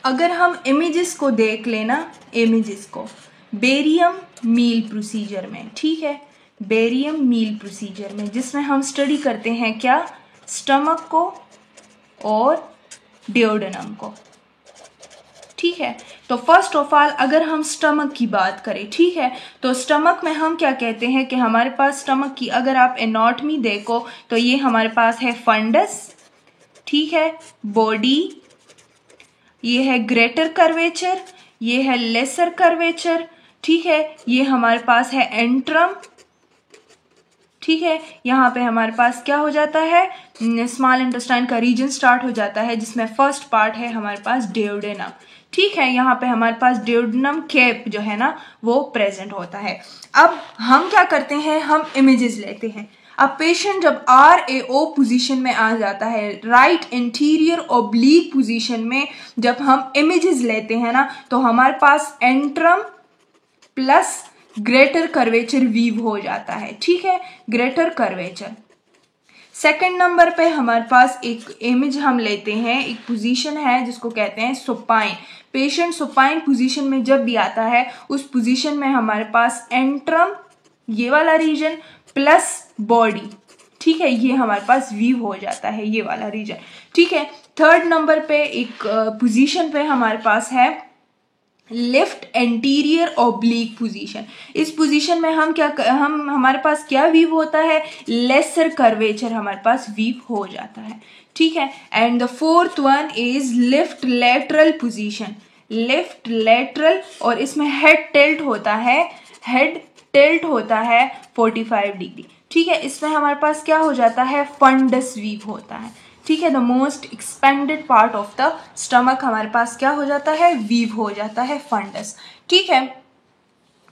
अगर हम इमेजेस को देख लेना, इमेजेस को बेरियम मील प्रोसीजर में, ठीक है, बेरियम मील प्रोसीजर में, जिसमें हम स्टडी करते हैं क्या, स्टमक को और डिओडेनम को, ठीक है। तो फर्स्ट ऑफ ऑल अगर हम स्टमक की बात करें, ठीक है, तो स्टमक में हम क्या कहते हैं कि हमारे पास स्टमक की अगर आप एनाटॉमी देखो तो ये हमारे पास है फंडस, ठीक है, बॉडी, ये है ग्रेटर कर्वेचर, ये है लेसर कर्वेचर, ठीक है, ये हमारे पास है एंट्रम, ठीक है, यहाँ पे हमारे पास क्या हो जाता है, स्मॉल इंटेस्टाइन का रीजन स्टार्ट हो जाता है जिसमें फर्स्ट पार्ट है हमारे पास डिओडेनम, ठीक है, यहाँ पे हमारे पास डिओडेनम कैप जो है ना वो प्रेजेंट होता है। अब हम क्या करते हैं, हम इमेजेस लेते हैं। अब पेशेंट जब RAO पोजीशन में आ जाता है, राइट इंटीरियर ओब्लीक पोजीशन में जब हम इमेजेस लेते हैं ना, तो हमारे पास एंट्रम प्लस ग्रेटर कर्वेचर वीव हो जाता है, ठीक है, ग्रेटर कर्वेचर। सेकंड नंबर पे हमारे पास एक इमेज हम लेते हैं, एक पोजीशन है जिसको कहते हैं सुपाइन। पेशेंट सुपाइन पोजीशन में जब भी आता है उस पोजीशन में हमारे पास एंट्रम, ये वाला रीजन, प्लस बॉडी, ठीक है, ये हमारे पास वीव हो जाता है, ये वाला रीजन, ठीक है। थर्ड नंबर पे एक पोजीशन पे हमारे पास है लेफ्ट एंटीरियर ओब्लीक पोजीशन। इस पोजीशन में हम क्या हमारे पास क्या वीव होता है, लेसर कर्वेचर हमारे पास वीव हो जाता है, ठीक है। And the fourth one is left lateral position, left lateral, और इसमें हेड टिल्ट होता है, हेड टिल्ट होता है 45 डिग्री, ठीक है। इसमें हमारे पास क्या हो जाता है, फंडस वीव होता है, ठीक है। The most expanded part of the stomach हमारे पास क्या हो जाता है, वीव हो जाता है, फंडस, ठीक है।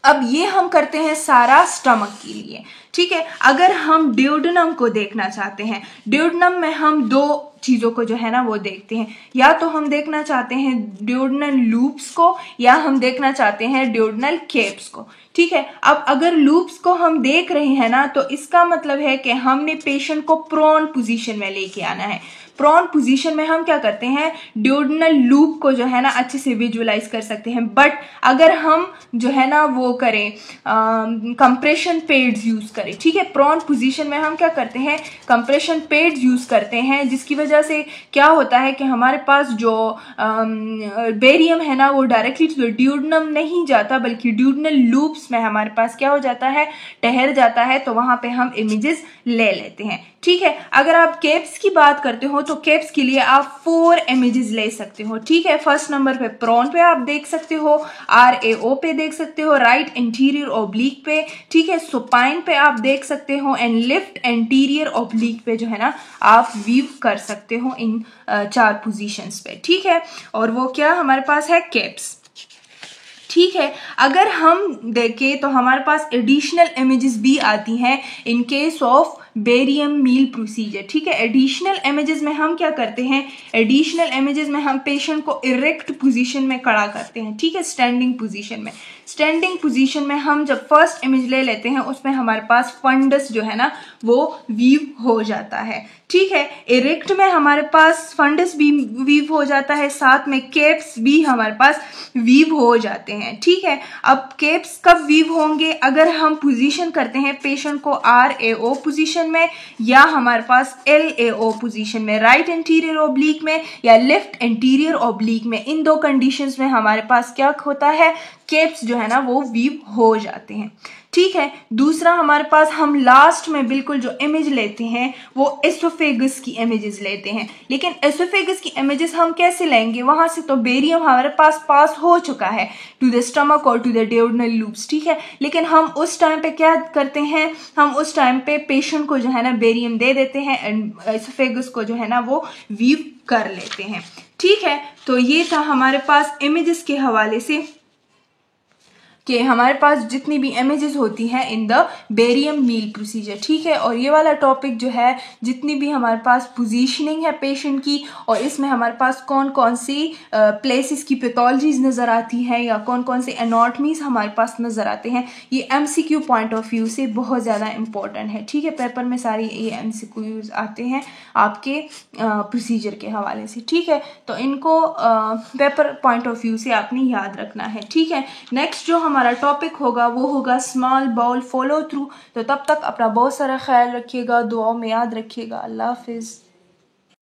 अब ये हम करते हैं सारा स्टमक के लिए, ठीक है। अगर हम डिओडेनम को देखना चाहते हैं, डिओडेनम में हम दो चीज़ों को जो है ना वो देखते हैं, या तो हम देखना चाहते हैं डिओडेनल लूप्स को, या हम देखना चाहते हैं डिओडेनल कैप्स को, ठीक है। अब अगर लूप्स को हम देख रहे हैं ना तो इसका मतलब है कि हमने पेशेंट को प्रोन पोजीशन में लेके आना है। प्रोन पोजीशन में हम क्या करते हैं, डिओडेनल लूप को जो है ना अच्छे से विजुअलाइज कर सकते हैं। बट अगर हम जो है ना वो करें कंप्रेशन पेड्स यूज करें, ठीक है, प्रोन पोजीशन में हम क्या करते हैं, कंप्रेशन पेड्स यूज करते हैं, जिसकी वजह से क्या होता है कि हमारे पास जो बेरियम है ना वो डायरेक्टली टू डिओडेनम नहीं जाता, बल्कि डिओडेनल लूप्स में हमारे पास क्या हो जाता है, ठहर जाता है, तो वहां पे हम इमेजेस ले लेते हैं, ठीक है। अगर आप कैप्स की बात करते हो तो कैप्स के लिए आप 4 इमेजेस ले सकते हो, ठीक है। फर्स्ट नंबर पे प्रोन पे आप देख सकते हो, RAO पे देख सकते हो, राइट इंटीरियर ओब्लीक पे, ठीक है, सुपाइन पे आप देख सकते हो, एंड लेफ्ट एंटीरियर ओब्लीक पे जो है ना आप वीव कर सकते हो इन 4 पोजीशंस पे, ठीक है। और वो क्या हमारे पास है, कैप्स, ठीक है। अगर हम देखें तो हमारे पास एडिशनल इमेजेस भी आती हैं in case of barium meal procedure, ठीक है। एडिशनल इमेजेस में हम क्या करते हैं, एडिशनल इमेजेस में हम पेशेंट को इरेक्ट पोजीशन में खड़ा करते हैं, ठीक है, स्टैंडिंग पोजीशन में। स्टैंडिंग पोजीशन में हम जब फर्स्ट इमेज ले लेते हैं उसमें हमारे पास फंडस जो है ना वो वीव हो जाता है, ठीक है। इरेक्ट में हमारे पास फंडस भी वीव हो जाता है, साथ में कैप्स भी हमारे पास वीव हो जाते हैं, ठीक है। अब कैप्स कब वीव होंगे, अगर हम पोजीशन करते हैं पेशेंट को RAO पोजीशन में, या हमारे पास LAO पोजीशन में, राइट इंटीरियर ओब्लीक में या लेफ्ट इंटीरियर ओब्लीक में। इन दो कंडीशंस में हमारे पास क्या होता है, कैप्स जो है ना वो वीव हो जाते हैं, ठीक है। दूसरा हमारे पास हम लास्ट में बिल्कुल जो इमेज लेते हैं वो एसोफेगस की इमेजेस लेते हैं, लेकिन एसोफेगस की इमेजेस हम कैसे लेंगे, वहां से तो बेरियम हमारे पास हो चुका है टू द स्टमक और टू द डिओडेनल लूप्स, ठीक है। लेकिन हम उस टाइम पे क्या करते हैं, हम उस टाइम पे पेशेंट को जो है ना बेरियम दे देते हैं एंड एसोफेगस को जो है ना वो वीव कर लेते हैं, ठीक है। तो ये था हमारे पास इमेजेस के हवाले से। कि हमारे पास जितनी भी इमेजेस होती हैं in the barium meal procedure, ठीक है। और ये वाला टॉपिक जो है, जितनी भी हमारे पास पोजीशनिंग है पेशेंट की, और इसमें हमारे पास कौन कौन सी प्लेसेस की पैथोलॉजीज नज़र आती हैं या कौन कौन से एनाटॉमीज हमारे पास नज़र आते हैं, ये MCQ पॉइंट ऑफ व्यू से बहुत ज़्यादा इंपॉर्टेंट है, ठीक है। पेपर में सारे ये MCQs आते हैं आपके प्रोसीजर के हवाले से, ठीक है। तो इनको पेपर पॉइंट ऑफ व्यू से आपने याद रखना है, ठीक है। नेक्स्ट जो हमारा टॉपिक होगा वो होगा स्मॉल बाउल फॉलो थ्रू। तो तब तक अपना बहुत सारा ख्याल रखिएगा, दुआओं में याद रखिएगा। अल्लाह हाफिज़।